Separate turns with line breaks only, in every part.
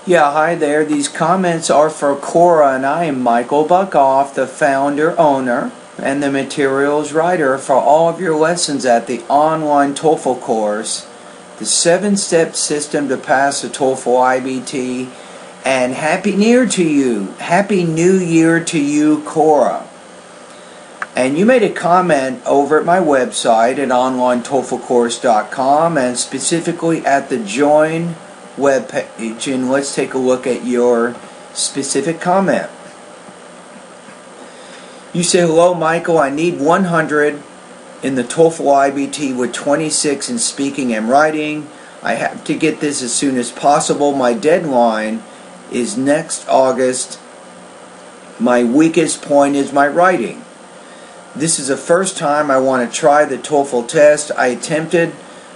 Yeah, hi there. These comments are for Cora, and I am Michael Buckoff, the founder, owner, and the materials writer for all of your lessons at the online TOEFL course, the 7-step system to pass the TOEFL IBT, and Happy New Year to you. Happy New Year to you, Cora. And you made a comment over at my website at onlinetoeflcourse.com and specifically at the Join web page, and let's take a look at your specific comment. You say, hello Michael, I need 100 in the TOEFL IBT with 26 in speaking and writing. I have to get this as soon as possible. My deadline is next August. My weakest point is my writing. This is the first time I want to try the TOEFL test. I attempted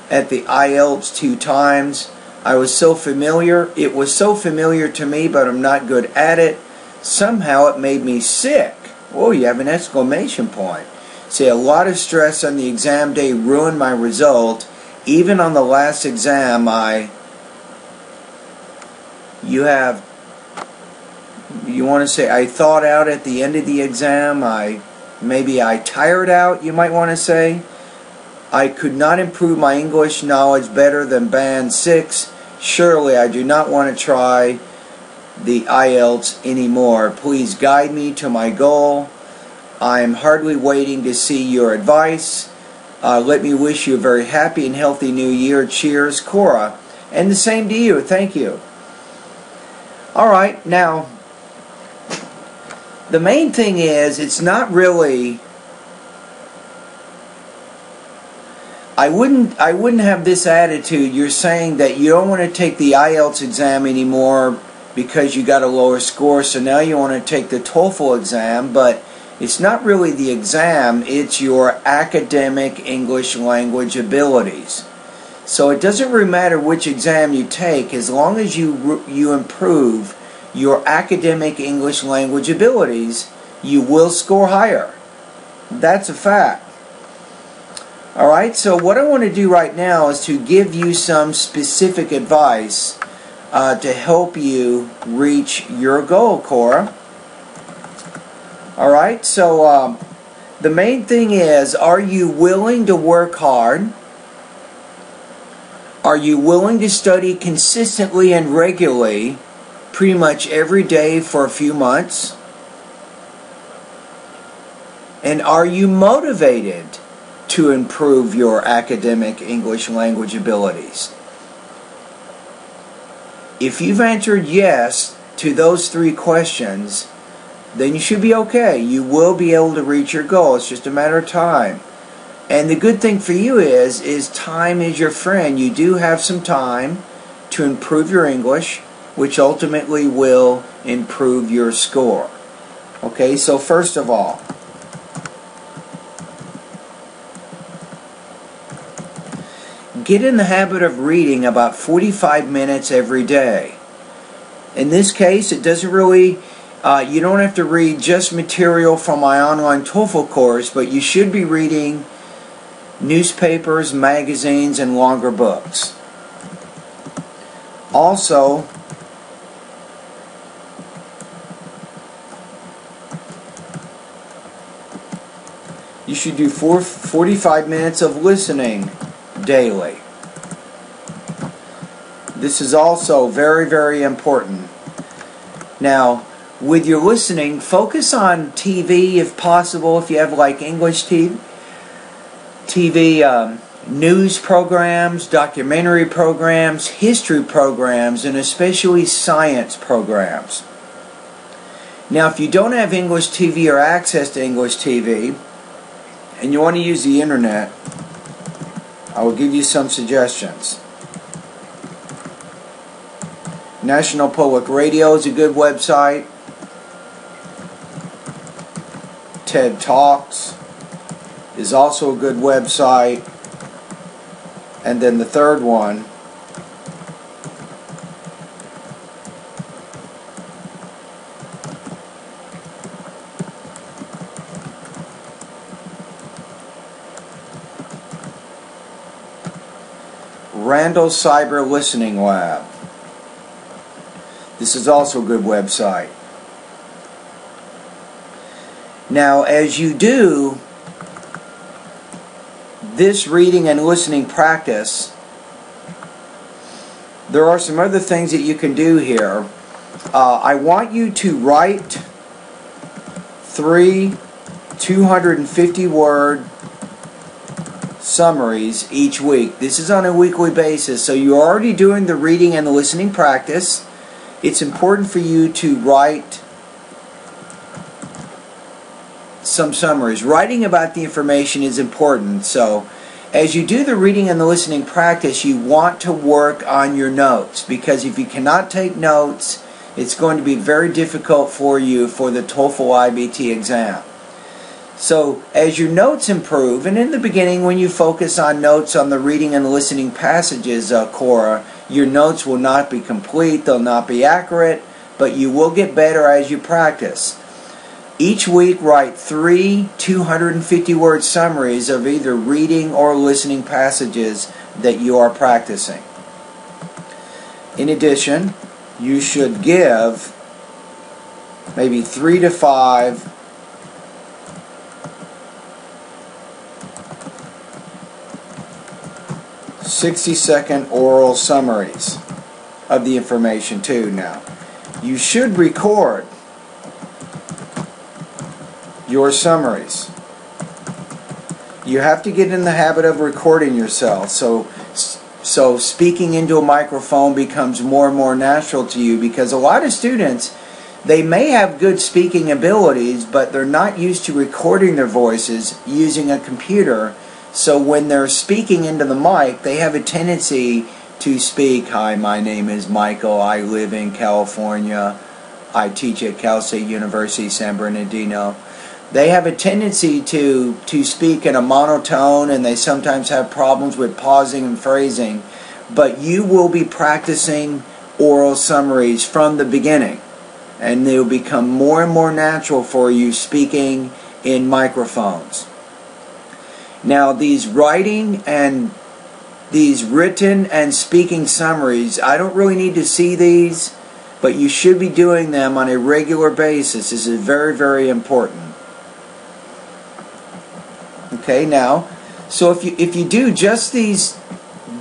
at the IELTS 2 times. It was so familiar to me, but I'm not good at it. Somehow it made me sick. Oh, you have an exclamation point. Say, a lot of stress on the exam day ruined my result. Even on the last exam, you want to say, I thought out at the end of the exam. Maybe I tired out, you might want to say. I could not improve my English knowledge better than Band 6. Surely I do not want to try the IELTS anymore. Please guide me to my goal. I am hardly waiting to see your advice. Let me wish you a very happy and healthy new year. Cheers, Cora. And the same to you. Thank you. Alright, now, the main thing is, it's not really... I wouldn't have this attitude. You're saying that you don't want to take the IELTS exam anymore because you got a lower score, so now you want to take the TOEFL exam, but it's not really the exam, it's your academic English language abilities. So it doesn't really matter which exam you take, as long as you improve your academic English language abilities, you will score higher. That's a fact. Alright, so what I want to do right now is to give you some specific advice to help you reach your goal, Cora. Alright, so the main thing is, are you willing to work hard? Are you willing to study consistently and regularly, pretty much every day for a few months? And are you motivated to improve your academic English language abilities? If you've answered yes to those 3 questions, then you should be okay. You will be able to reach your goal. It's just a matter of time. And the good thing for you is time is your friend. You do have some time to improve your English, which ultimately will improve your score. Okay, so first of all, get in the habit of reading about 45 minutes every day. In this case, it doesn't really, you don't have to read just material from my online TOEFL course, but you should be reading newspapers, magazines, and longer books. Also, you should do 45 minutes of listening daily. This is also very, very important. Now, with your listening, focus on TV if possible, if you have like English TV, news programs, documentary programs, history programs, and especially science programs. Now, if you don't have English TV or access to English TV, and you want to use the internet, I will give you some suggestions. National Public Radio is a good website. TED Talks is also a good website. And then the third one, Randall Cyber Listening Lab. This is also a good website. Now, as you do this reading and listening practice, there are some other things that you can do here. I want you to write 3 250-word summaries each week. This is on a weekly basis, so you're already doing the reading and the listening practice. It's important for you to write some summaries. Writing about the information is important, so as you do the reading and the listening practice, you want to work on your notes, because if you cannot take notes, it's going to be very difficult for you for the TOEFL IBT exam. So as your notes improve, and in the beginning when you focus on notes on the reading and listening passages, Cora, your notes will not be complete, they'll not be accurate, but you will get better as you practice. Each week write 3 250-word summaries of either reading or listening passages that you are practicing. In addition, you should give maybe 3 to 5 60-second oral summaries of the information too. Now, you should record your summaries. You have to get in the habit of recording yourself, so speaking into a microphone becomes more and more natural to you, because a lot of students, they may have good speaking abilities, but they're not used to recording their voices using a computer. So when they're speaking into the mic, they have a tendency to speak, "Hi, my name is Michael, I live in California, I teach at Cal State University, San Bernardino." They have a tendency to speak in a monotone, and they sometimes have problems with pausing and phrasing. But you will be practicing oral summaries from the beginning, and they will become more and more natural for you speaking in microphones. Now, these writing and these written and speaking summaries, I don't really need to see these, but you should be doing them on a regular basis. This is very, very important. Okay, now, so if you do just these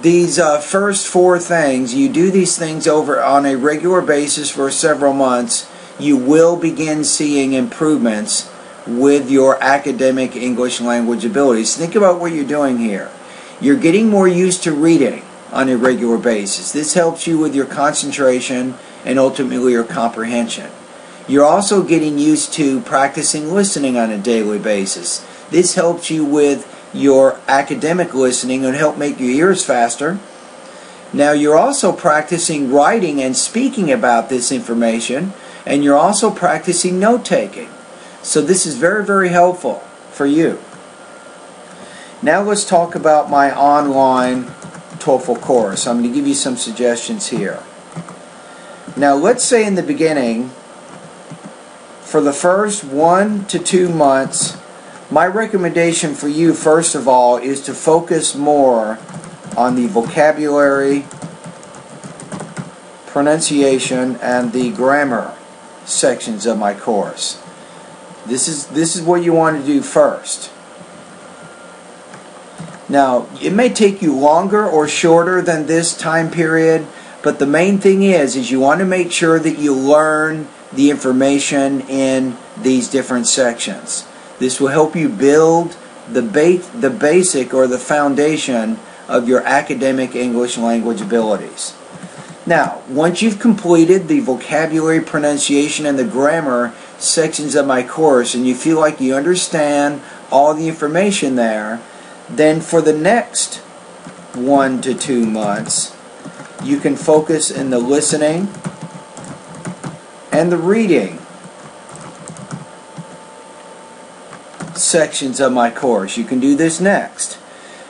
first 4 things, you do these things over on a regular basis for several months, you will begin seeing improvements with your academic English language abilities. Think about what you're doing here. You're getting more used to reading on a regular basis. This helps you with your concentration and ultimately your comprehension. You're also getting used to practicing listening on a daily basis. This helps you with your academic listening and help make your ears faster. Now, you're also practicing writing and speaking about this information, and you're also practicing note-taking. So this is very, very helpful for you. Now let's talk about my online TOEFL course. I'm going to give you some suggestions here. Now, let's say in the beginning, for the first 1 to 2 months, my recommendation for you, first of all, is to focus more on the vocabulary, pronunciation, and the grammar sections of my course. This is what you want to do first. Now, it may take you longer or shorter than this time period, but the main thing is you want to make sure that you learn the information in these different sections. This will help you build the basic or the foundation of your academic English language abilities. Now, once you've completed the vocabulary, pronunciation, and the grammar sections of my course, and you feel like you understand all the information there, then for the next 1 to 2 months, you can focus in the listening and the reading sections of my course. You can do this next.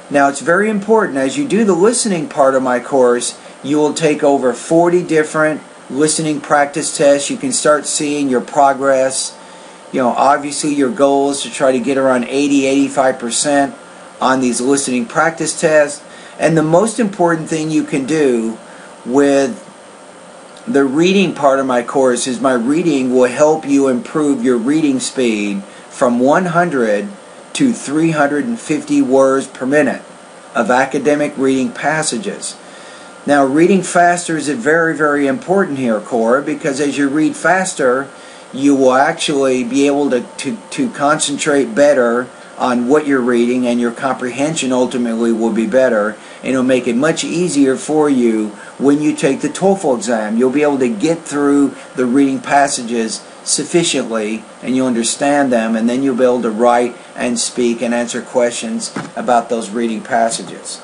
Now, it's very important, as you do the listening part of my course, you will take over 40 different listening practice tests. You can start seeing your progress. You know, obviously your goal is to try to get around 80-85% on these listening practice tests. And the most important thing you can do with the reading part of my course is my reading will help you improve your reading speed from 100 to 350 words per minute of academic reading passages. Now, reading faster is very, very important here, Cora, because as you read faster, you will actually be able to concentrate better on what you're reading, and your comprehension ultimately will be better, and it'll make it much easier for you when you take the TOEFL exam. You'll be able to get through the reading passages sufficiently, and you'll understand them, and then you'll be able to write and speak and answer questions about those reading passages.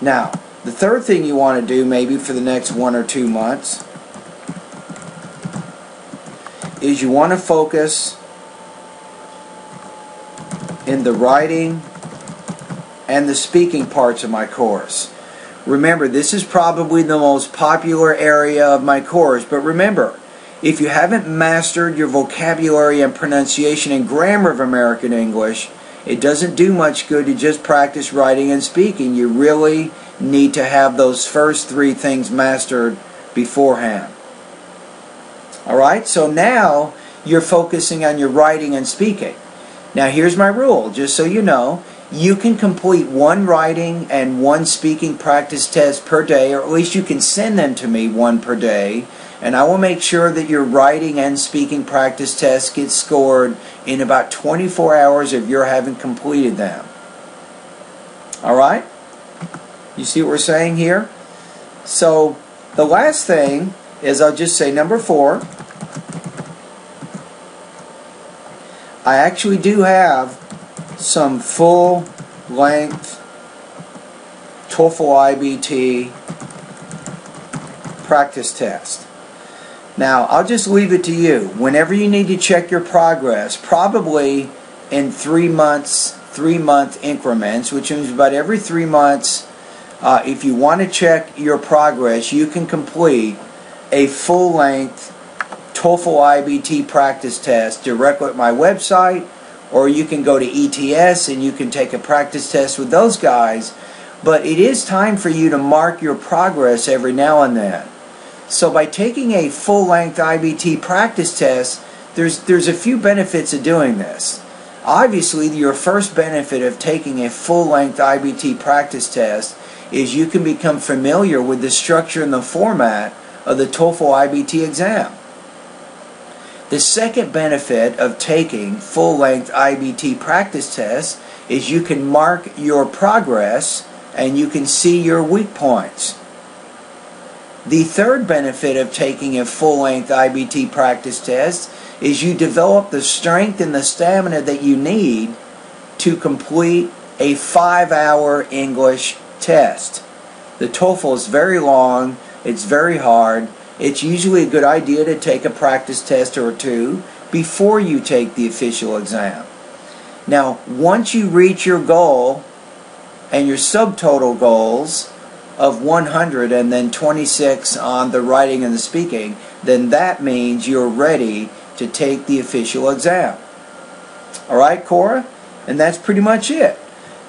Now, the third thing you want to do maybe for the next 1 or 2 months is you want to focus in the writing and the speaking parts of my course. Remember, this is probably the most popular area of my course, but remember, if you haven't mastered your vocabulary and pronunciation and grammar of American English, it doesn't do much good to just practice writing and speaking. You really need to have those first 3 things mastered beforehand. Alright, so now you're focusing on your writing and speaking. Now here's my rule, just so you know. You can complete 1 writing and 1 speaking practice test per day, or at least you can send them to me 1 per day, and I will make sure that your writing and speaking practice tests get scored in about 24 hours of your having completed them. Alright? You see what we're saying here? So the last thing is, I'll just say number 4. I actually do have some full-length TOEFL IBT practice test. Now, I'll just leave it to you. Whenever you need to check your progress, probably in 3-month increments, which means about every 3 months, if you want to check your progress, you can complete a full-length TOEFL IBT practice test directly at my website, or you can go to ETS and you can take a practice test with those guys. But it is time for you to mark your progress every now and then. So by taking a full-length IBT practice test, there's a few benefits of doing this. Obviously, your first benefit of taking a full-length IBT practice test is you can become familiar with the structure and the format of the TOEFL IBT exam. The second benefit of taking full-length IBT practice tests is you can mark your progress and you can see your weak points. The third benefit of taking a full-length IBT practice test is you develop the strength and the stamina that you need to complete a 5-hour English test. The TOEFL is very long, it's very hard. It's usually a good idea to take a practice test or 2 before you take the official exam. Now, once you reach your goal and your subtotal goals of 100 and then 26 on the writing and the speaking, then that means you're ready to take the official exam. Alright, Cora? And that's pretty much it.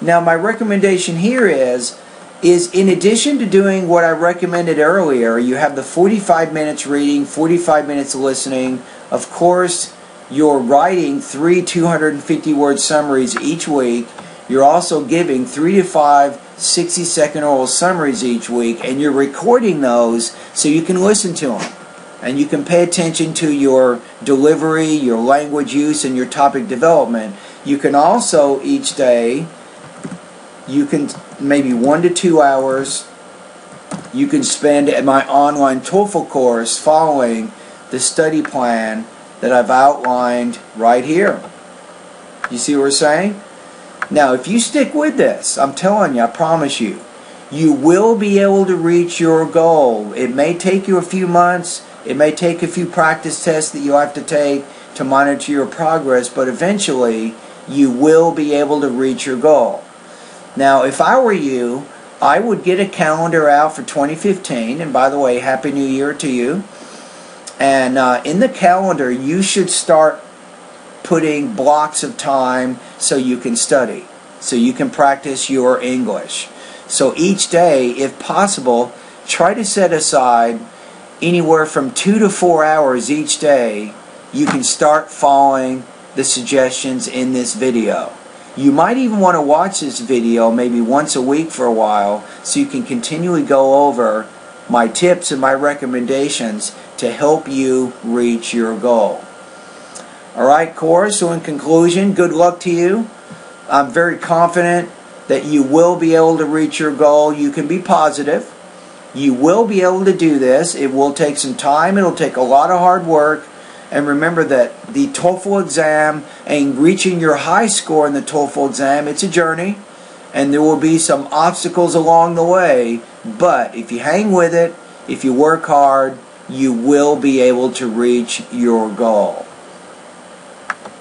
Now, my recommendation here is in addition to doing what I recommended earlier, you have the 45 minutes reading, 45 minutes listening. Of course, you're writing 3 250-word summaries each week. You're also giving 3 to 5 60-second oral summaries each week, and you're recording those so you can listen to them. And you can pay attention to your delivery, your language use, and your topic development. You can also, each day, you can maybe 1 to 2 hours you can spend at my online TOEFL course following the study plan that I've outlined right here. You see what we're saying? Now, if you stick with this, I'm telling you, I promise you, you will be able to reach your goal. It may take you a few months, it may take a few practice tests that you'll have to take to monitor your progress, but eventually you will be able to reach your goal. Now, if I were you, I would get a calendar out for 2015, and by the way, Happy New Year to you. And in the calendar, you should start putting blocks of time so you can study, so you can practice your English. So each day, if possible, try to set aside anywhere from 2 to 4 hours each day, you can start following the suggestions in this video. You might even want to watch this video maybe once a week for a while so you can continually go over my tips and my recommendations to help you reach your goal. Alright, course, so in conclusion, good luck to you. I'm very confident that you will be able to reach your goal. You can be positive. You will be able to do this. It will take some time. It'll take a lot of hard work. And remember that the TOEFL exam and reaching your high score in the TOEFL exam, it's a journey. And there will be some obstacles along the way. But if you hang with it, if you work hard, you will be able to reach your goal.